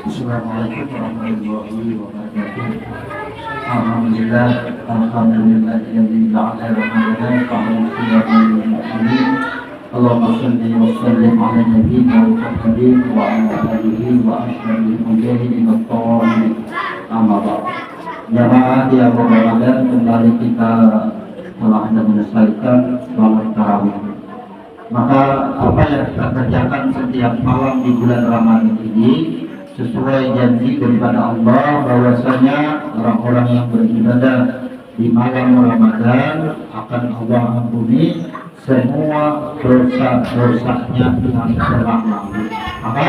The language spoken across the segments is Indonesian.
Assalamualaikum warahmatullahi wabarakatuh. Alhamdulillah, alhamdulillah yang ja'ala Ramadan fa'ala muslimin. Allahumma shalli wa sallim ala nabiyyina Muhammadin wa ala alihi wa ashabihi mujahidin at-tawabin. Amma ba'd. Jamaah yang Ramadan, kembali kita telah menyelesaikan sholat tarawih. Maka apa yang kita kerjakan setiap malam di bulan Ramadan ini sesuai janji daripada Allah bahwasanya orang-orang yang beribadah di malam Ramadan akan Allah ampuni semua dosa-dosanya yang telah lalu. Maka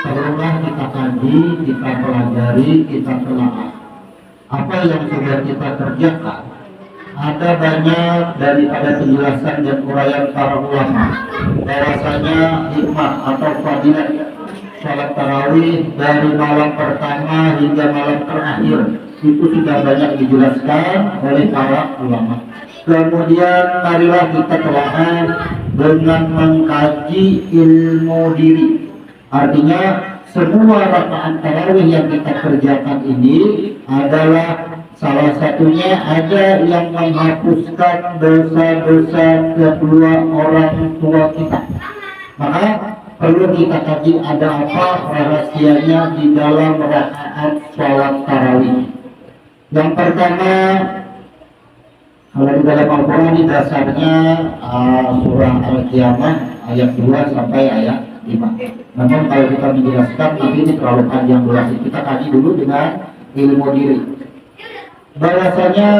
perlulah kita kaji, kita pelajari, kita telaah apa yang sudah kita kerjakan. Ada banyak daripada penjelasan dan uraian para ulama bahwasanya hikmah atau fadilah salat tarawih dari malam pertama hingga malam terakhir itu sudah banyak dijelaskan oleh para ulama. Kemudian marilah kita telaah dengan mengkaji ilmu diri. Artinya semua rakaat tarawih yang kita kerjakan ini adalah salah satunya ada yang menghapuskan dosa-dosa kedua orang tua kita. Maka perlu kita kaji ada apa rahasianya di dalam rakaat sholat tarawih. Yang pertama, kalau di dalam Al-Quran ini dasarnya surah Al-Qiyamah ayat 2 sampai ayat 5. Namun kalau kita menjelaskan nanti ini terlalu panjang durasi. Kita kaji dulu dengan ilmu diri. Bahwasanya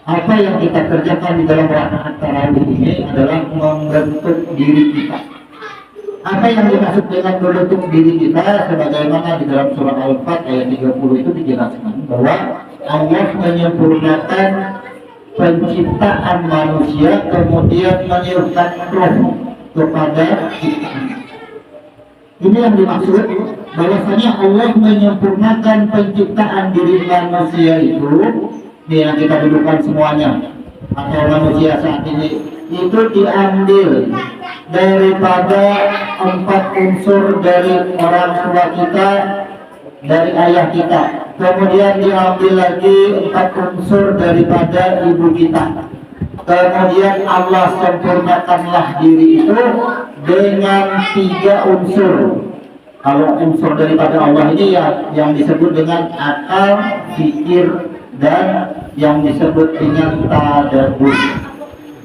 apa yang kita kerjakan di dalam rakaat tarawih ini adalah membentuk diri kita. Apa yang dimaksud dengan membentuk diri kita, sebagaimana di dalam surah Al-Fat ayat 30 itu dijelaskan bahwa Allah menyempurnakan penciptaan manusia kemudian meniupkan roh kepada kita. Ini yang dimaksud bahwasanya Allah menyempurnakan penciptaan diri manusia itu, ini yang kita dudukkan semuanya atau manusia saat ini itu diambil daripada 4 unsur dari orang tua kita, dari ayah kita, kemudian diambil lagi 4 unsur daripada ibu kita. Kemudian Allah sempurnakanlah diri itu dengan 3 unsur. Kalau unsur daripada Allah ini ya yang disebut dengan akal, fikir, dan yang disebut dengan tadabbur.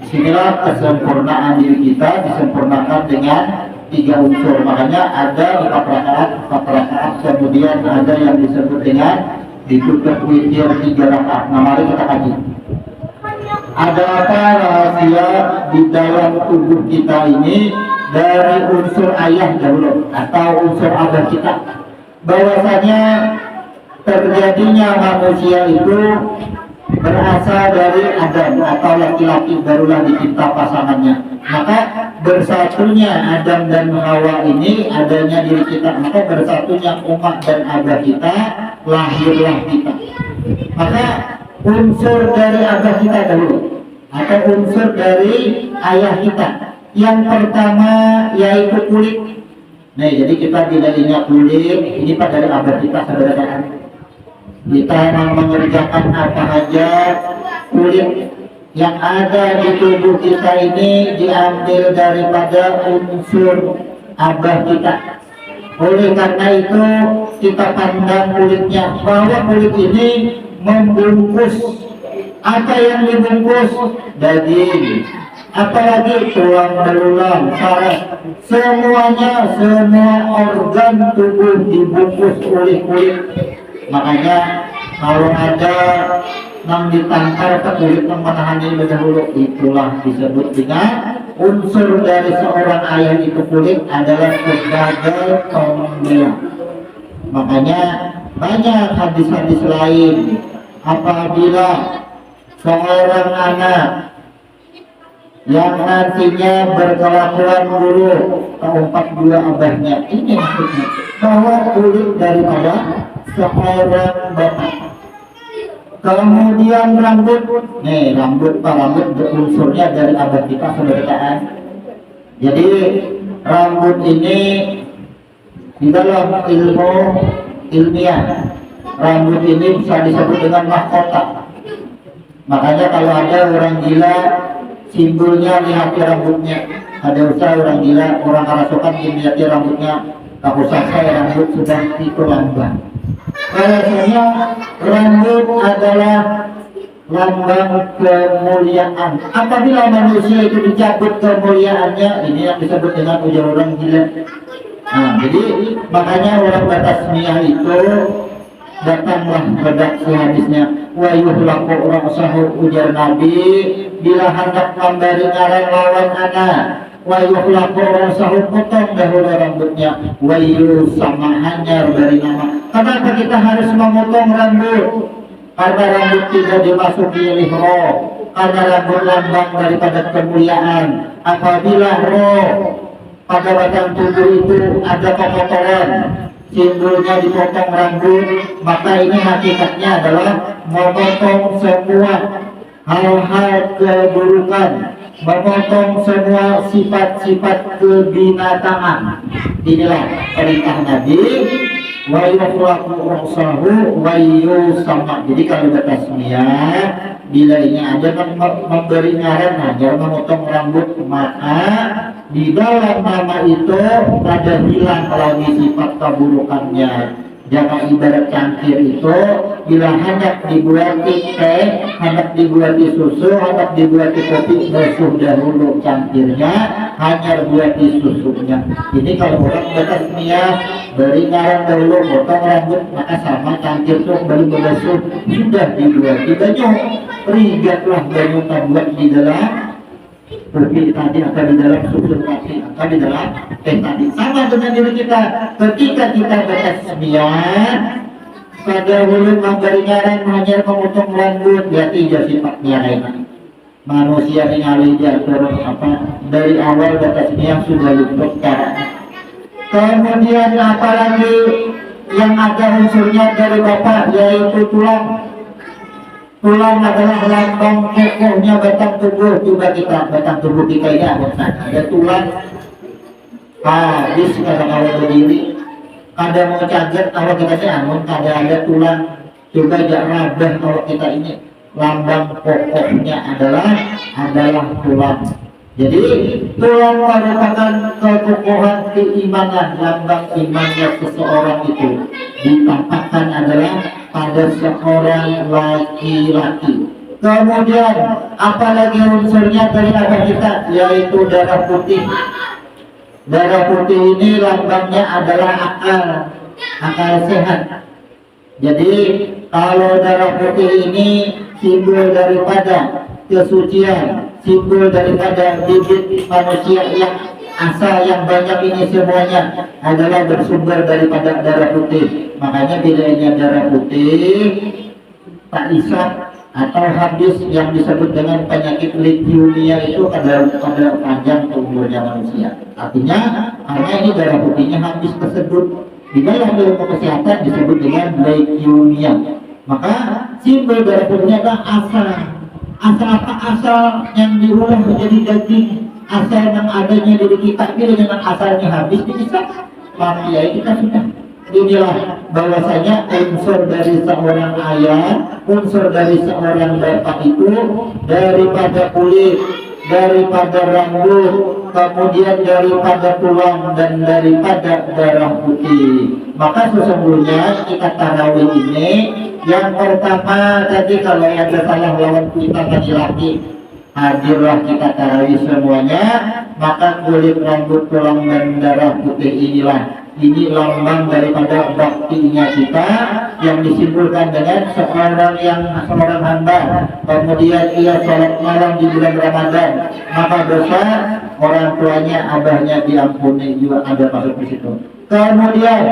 Disinilah kesempurnaan diri kita disempurnakan dengan 3 unsur. Makanya ada 4 rakaat, kemudian ada yang disebut dengan ditutup witir 3 rakaat. Nah, mari kita kaji. Ada apa rahasia di dalam tubuh kita ini dari unsur ayah dahulu atau unsur abah kita? Bahwasanya terjadinya manusia itu berasal dari Adam atau laki-laki barulah dicipta pasangannya. Maka bersatunya Adam dan Hawa ini adanya diri kita. Maka bersatunya umat dan abah kita, lahirlah kita. Maka unsur dari abah kita dahulu atau unsur dari ayah kita yang pertama yaitu kulit. Nah, jadi kita tidak ingat kulit ini pak dari abah kita, saudara-saudara. Kita mengerjakan apa saja, kulit yang ada di tubuh kita ini diambil daripada unsur abah kita. Oleh karena itu kita pandang kulitnya bahwa kulit ini membungkus. Apa yang dibungkus? Daging, apalagi tulang belulang, saraf, semuanya, semua organ tubuh dibungkus oleh kulit. Makanya kalau ada yang ditampar ke kulit yang menahan ini dahulu, itulah disebut dengan unsur dari seorang ayah itu. Kulit adalah sebagai pembela. Makanya banyak hadis-hadis lain apabila seorang anak yang nantinya berkelakuan buruk keempat 2 abahnya, ini maksudnya bahwa kulit daripada seorang bapak. Kemudian rambut, nih rambut unsurnya dari abah kita, saudara. Jadi rambut ini di dalam ilmu ilmiah. Rambut ini bisa disebut dengan mahkota. Makanya kalau ada orang gila, simbolnya lihat rambutnya. Ada usaha orang gila, orang kerasukan dilihat rambutnya. Tak usah saya rambut sudah itu lambang. Alasannya rambut adalah lambang kemuliaan. Apabila manusia itu dicabut kemuliaannya, ini yang disebut dengan ujar orang gila. Nah, jadi makanya orang batasmiyah itu datanglah redaksi hadisnya wa yuhlaku ra'sahu ujar Nabi bila hendak memberi ngaran lawan anak wa yuhlaku ra'sahu potong dahulu rambutnya wa sama hanyar dari nama. Kenapa kita harus memotong rambut? Karena rambut tidak dimasuki roh, karena rambut lambang daripada kemuliaan. Apabila roh pada batang tubuh itu ada kotoran, simbolnya dipotong rambut, maka ini hakikatnya adalah memotong semua hal-hal keburukan, memotong semua sifat-sifat kebinatangan. Inilah perintah Nabi wa yufraku ursahu wa yusama. Jadi kalau batasmiyah bila ini ada memberi ngaran hanya memotong rambut, maka di dalam nama itu pada hilang lagi sifat keburukannya. Jangan ibarat cangkir itu bila hendak dibuati teh, hendak dibuati susu, hendak dibuati kopi, basuh dahulu cangkirnya, hanya buati susunya. Jadi kalau orang batasmiyah beri ngaran dahulu potong rambut, maka sama cangkir itu baru basuh sudah dibuati banyu, rigatlah banyu buat di dalam kopi tadi atau di dalam susu tadi atau di dalam teh tadi. Sama dengan diri kita, ketika kita batasmiyah pada hulu memberi ngaran hanya memotong rambut, berarti dia sifatnya lain. Manusia ningali diatur apa dari awal batasmiyah sudah luput caranya. Kemudian apalagi yang ada unsurnya dari bapak, yaitu tulang. Tulang adalah lambang kokohnya batang tubuh. Coba kita batang tubuh kita ini ada tulang. Habis kalau berdiri, kada mau caget kalau kita ini amun kada ada tulang. Coba jak rabah kalau kita ini lambang pokoknya adalah tulang. Jadi tulang merupakan kekokohan keimanan, lambang imannya seseorang itu ditampakkan adalah pada seorang laki-laki. Kemudian apalagi unsurnya dari apa kita, yaitu darah putih. Darah putih ini lambangnya adalah akal sehat. Jadi kalau darah putih ini simbol daripada kesucian, simbol daripada bibit manusia yang asal yang banyak ini semuanya adalah bersumber daripada darah putih. Makanya bedanya darah putih tak isap atau habis yang disebut dengan penyakit leukemia itu pada panjang umurnya manusia. Artinya karena ini darah putihnya habis tersebut, di dalam ilmu kesehatan disebut dengan leukemia. Maka simbol darah putihnya adalah asal. Asal apa? Asal yang diolah menjadi daging, asal yang adanya diri kita. Bila dengan asalnya habis diisap, maka ya kita sudah. Inilah bahwasanya unsur dari seorang ayah, unsur dari seorang bapak itu daripada kulit, daripada rambut, kemudian daripada tulang dan daripada darah putih. Maka sesungguhnya kita tarawih ini yang pertama tadi kalau ada salah lawan kita laki-laki, hadirlah kita tarawih semuanya. Maka kulit, rambut, tulang dan darah putih ini lambang daripada baktinya kita yang disimpulkan dengan seorang hamba. Kemudian ia sholat malam di bulan Ramadan, maka dosa orang tuanya, abahnya diampuni juga ada masuk di situ. Kemudian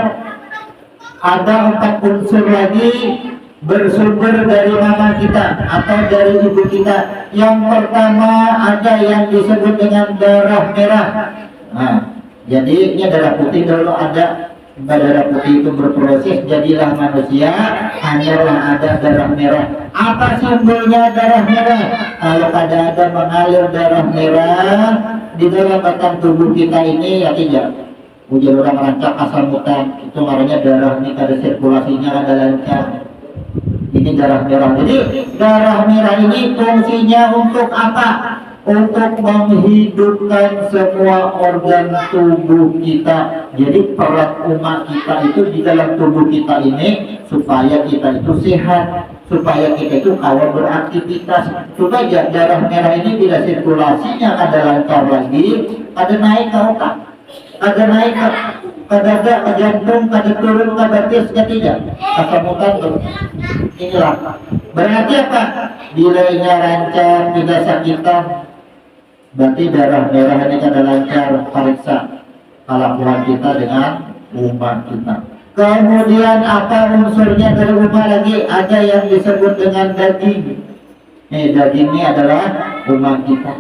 ada 4 unsur lagi bersumber dari mama kita atau dari ibu kita. Yang pertama ada yang disebut dengan darah merah. Nah, jadi ini darah putih dulu ada. Darah putih itu berproses, jadilah manusia, hanyalah ada darah merah. Apa simbolnya darah merah? Kalau ada mengalir darah merah di dalam batang tubuh kita ini, ya tidak Ujian orang rancak kasamutan itu namanya darah ini ada sirkulasinya ada lancar. Ini darah merah. Jadi darah merah ini fungsinya untuk apa? Untuk menghidupkan semua organ tubuh kita. Jadi peran umat kita itu di dalam tubuh kita ini supaya kita itu sehat, supaya kita itu kawal beraktivitas, supaya darah merah ini bila sirkulasinya ada lancar lagi, ada naik ke otak, ada naik ke dada, ke jantung, ada turun ke batis, ketiga kasamutan tuh. Inilah berarti apa? Bila ini lancar, tidak sakitan, berarti darah merah ini ada lancar. Periksa kelakuan kita dengan umat kita. Kemudian apa unsurnya dari umat lagi? Ada yang disebut dengan daging. Daging ini adalah umat kita.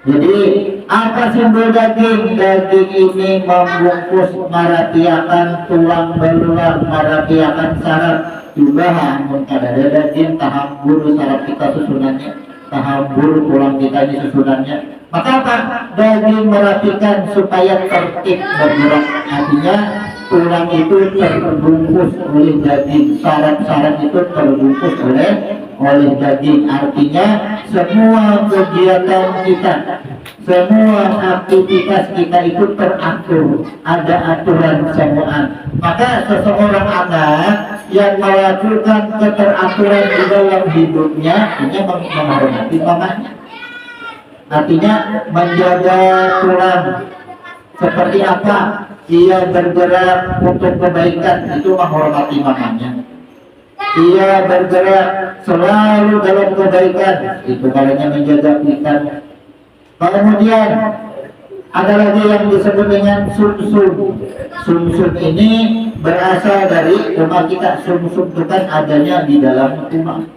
Jadi apa simbol daging? Daging ini membungkus, merapiakan tulang belulang, merapiakan saraf. Juga namun ada daging tahambur saraf kita susunannya, tahambur tulang kita ini susunannya. Maka apa? Daging merapikan supaya tertib bergerak. Artinya tulang itu terbungkus oleh daging, saraf-saraf itu terbungkus oleh daging. Artinya semua kegiatan kita, semua aktivitas kita itu teratur, ada aturan semuaan. Maka seseorang anak yang melakukan keteraturan di dalam hidupnya, artinya menghormati mamanya, artinya menjaga tulang. Seperti apa? Ia bergerak untuk kebaikan, itu menghormati mamanya. Ia bergerak selalu dalam kebaikan, itu kalanya menjaga ikan. Kemudian ada lagi yang disebut dengan sumsum. Sumsum ini berasal dari umat kita. Sumsum itu kan adanya di dalam umat.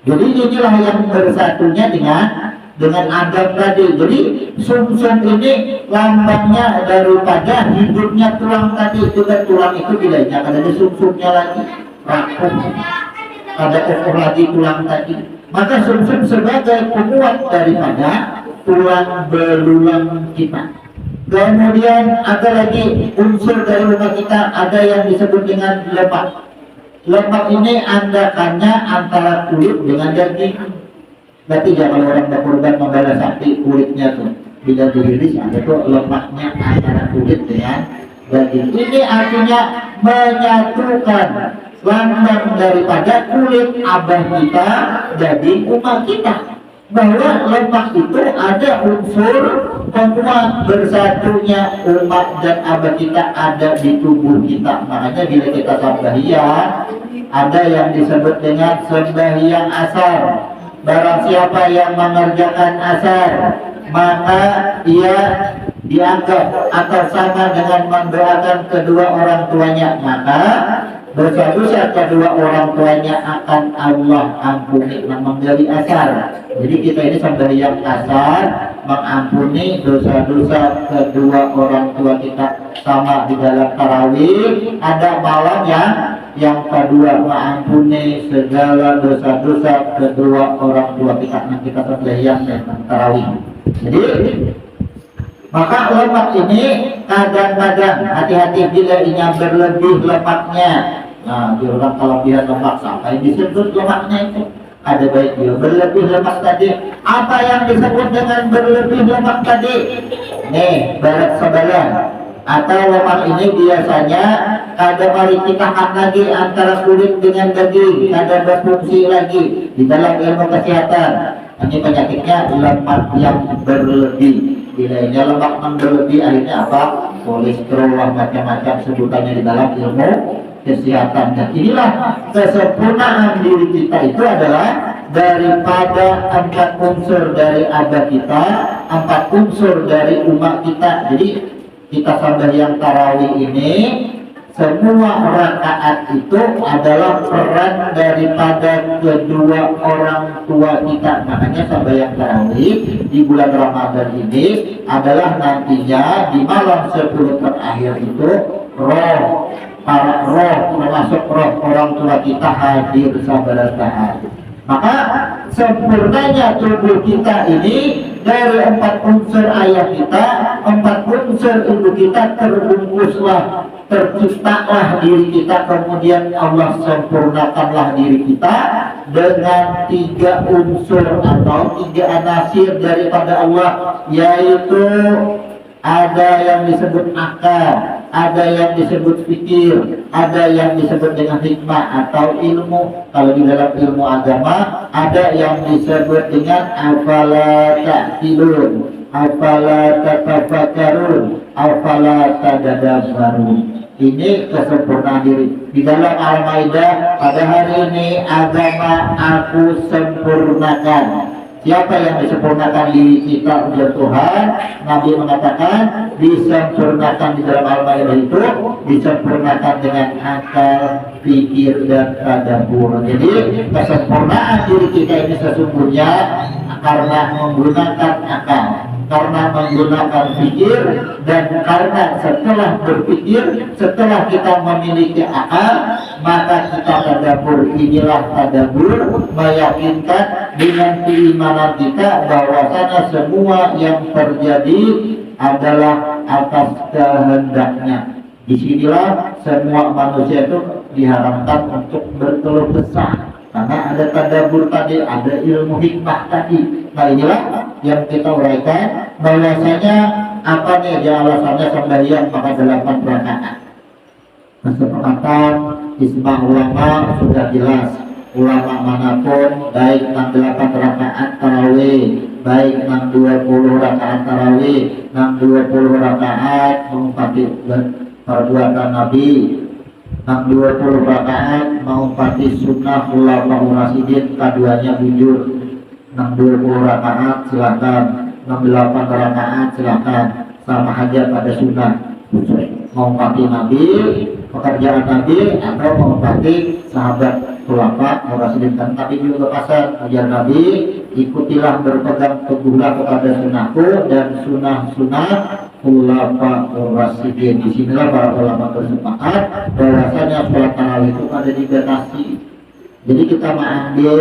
Jadi inilah yang bersatunya dengan Adam tadi. Jadi sumsum ini lambangnya daripada hidupnya tulang tadi. Juga tulang itu bedanya, ada sumsumnya lagi rapuh, ada ekor lagi tulang tadi. Maka sumsum sebagai penguat daripada tulang belulang kita. Kemudian ada lagi unsur dari umat kita, ada yang disebut dengan lemak. Lemak ini andakannya antara kulit dengan daging. Berarti kalau orang berkorban membela sapi, kulitnya tuh bila dirilis ada tuh lemaknya antara kulit dengan daging. Ini artinya menyatukan lambang daripada kulit abah kita, daging umat kita. Bahwa lemak itu ada unsur penguat bersatunya umat dan abah kita ada di tubuh kita. Makanya bila kita sembahyang, ada yang disebut dengan sembahyang asar. Barang siapa yang mengerjakan asar, maka ia dianggap atau sama dengan mendoakan kedua orang tuanya, maka dosa-dosa kedua orang tuanya akan Allah ampuni. Menjadi asar. Jadi kita ini sembahyang asar, mengampuni dosa-dosa kedua orang tua kita. Sama di dalam tarawih, ada malam yang kedua, mengampuni segala dosa-dosa kedua orang tua kita. Nanti kita sembahyang dan tarawih. Jadi maka lemak ini kadang-kadang hati-hati bila ini berlebih lemaknya. Nah, di orang kelebihan lemak sampai disebut lemaknya itu ada baik dia berlebih lemak tadi. Apa yang disebut dengan berlebih lemak tadi? Nih, barat sebelah. Atau lemak ini biasanya ada mari kita lagi antara kulit dengan daging, ada berfungsi lagi di dalam ilmu kesehatan. Ini penyakitnya lemak yang berlebih. Bila ini lemak yang berlebih akhirnya apa? Kolesterol, macam-macam sebutannya di dalam ilmu kesehatan. Dan inilah kesempurnaan diri kita itu adalah daripada 4 unsur dari abah kita, 4 unsur dari umat kita. Jadi kita sembahyang tarawih ini, semua rakaat itu adalah peran daripada kedua orang tua kita. Makanya sembahyang tarawih di bulan Ramadan ini adalah nantinya di malam 10 terakhir itu para roh termasuk roh orang tua kita hadir sabarataan. Maka sempurnanya tubuh kita ini dari 4 unsur ayah kita, 4 unsur unsur ibu kita terbungkuslah, terciptalah diri kita, kemudian Allah sempurnakanlah diri kita dengan 3 unsur atau 3 anasir daripada Allah, yaitu ada yang disebut akal, ada yang disebut fikir, ada yang disebut dengan hikmah atau ilmu. Kalau di dalam ilmu agama ada yang disebut dengan afala ta'qilun, afala tatafakkarun, afala tadabbarun. Ini kesempurnaan diri. Di dalam Al-Maidah pada hari ini, agama aku sempurnakan. Siapa yang disempurnakan diri kita oleh Tuhan? Nabi mengatakan disempurnakan di dalam Al-Maidah itu disempurnakan dengan akal, pikir, dan tadabbur. Jadi kesempurnaan diri kita ini sesungguhnya karena menggunakan akal, karena menggunakan pikir, dan karena setelah berpikir, setelah kita memiliki akal, maka kita tadabbur. Inilah tadabbur, meyakinkan dengan keimanan kita bahwasanya semua yang terjadi adalah atas kehendaknya. Disinilah semua manusia itu diharamkan untuk berkeluh kesah, karena ada tadabbur tadi, ada ilmu hikmah tadi. Nah inilah yang kita uraikan bahwasanya apa nih aja alasannya sembahyang maka 8 rakaat. Kesepakatan ijma ulama sudah jelas. Ulama manapun, baik 8 rakaat tarawih, baik 20 rakaat tarawih, 20 rakaat mengumpati perbuatan Nabi, 20 rakaat mengumpati sunnah ulama rasyidin, keduanya bujur. 20 rakaat silakan, 68 rakaat silakan, sama aja pada sunnah. Mengumpati Nabi, pekerjaan Nabi, atau mengumpati sahabat ulama rasyidin. Tapi juga pasal ajar Nabi, ikutilah, berpegang teguhlah kepada sunnahku dan sunnah-sunnah ulama rasyidin. Disinilah para ulama bersepakat bahwasanya sholat tarawih itu ada dibatasi. Jadi kita mengambil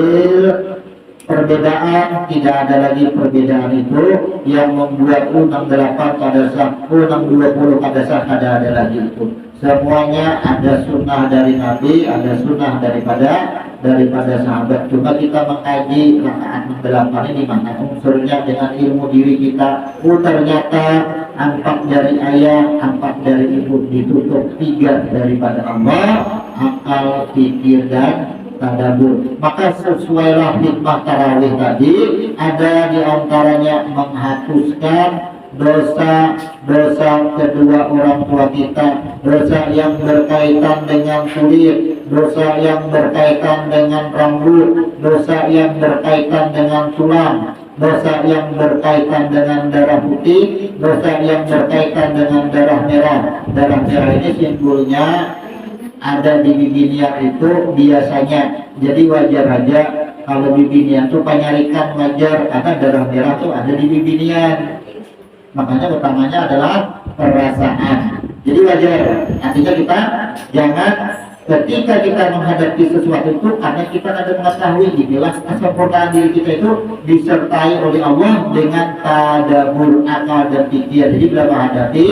perbedaan, tidak ada lagi perbedaan itu yang membuat 68 pada sah, 20 pada sah, tidak ada lagi itu. Semuanya ada sunnah dari Nabi, ada sunnah daripada sahabat. Cuma kita mengkaji rakaat 8 ini mana unsurnya dengan ilmu diri kita. Ternyata 4 dari ayah, 4 dari ibu, ditutup 3 daripada Allah, akal, pikir, dan tadabbur. Maka sesuailah hikmah tarawih tadi, ada di antaranya menghapuskan dosa kedua orang tua kita, dosa yang berkaitan dengan kulit, dosa yang berkaitan dengan rambut, dosa yang berkaitan dengan tulang, dosa yang berkaitan dengan darah putih, dosa yang berkaitan dengan darah merah. Darah merah ini simbolnya ada di bibinian itu biasanya, jadi wajar aja kalau bibinian itu penyarikan wajar karena darah merah itu ada di bibinian. Makanya utamanya adalah perasaan. Jadi wajar. Artinya kita jangan ketika kita menghadapi sesuatu itu karena kita ada mengetahui jelas kesempurnaan diri kita itu disertai oleh Allah dengan tadabbur, akal, dan pikir. Jadi bila menghadapi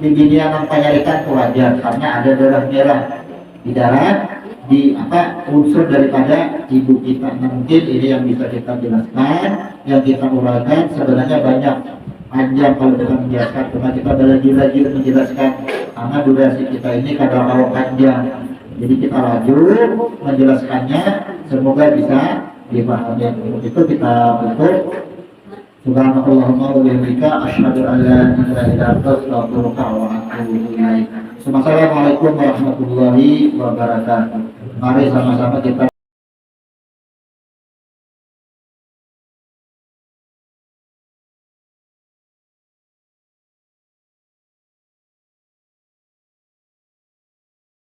bibinian yang penyarikan wajar karena ada darah merah di darah, di unsur daripada ibu kita. Nah, mungkin ini yang bisa kita jelaskan, yang kita uraikan. Sebenarnya banyak, panjang kalau kita menjelaskan, cuma kita lagi menjelaskan karena durasi kita ini kadang mau panjang. Jadi kita laju menjelaskannya, semoga bisa dipahami. Untuk itu kita tutup. Subhanallahumma wa bihamdika asyhadu an la ilaha illa anta astaghfiruka wa atubu ilaik. Assalamualaikum warahmatullahi wabarakatuh. Mari sama-sama kita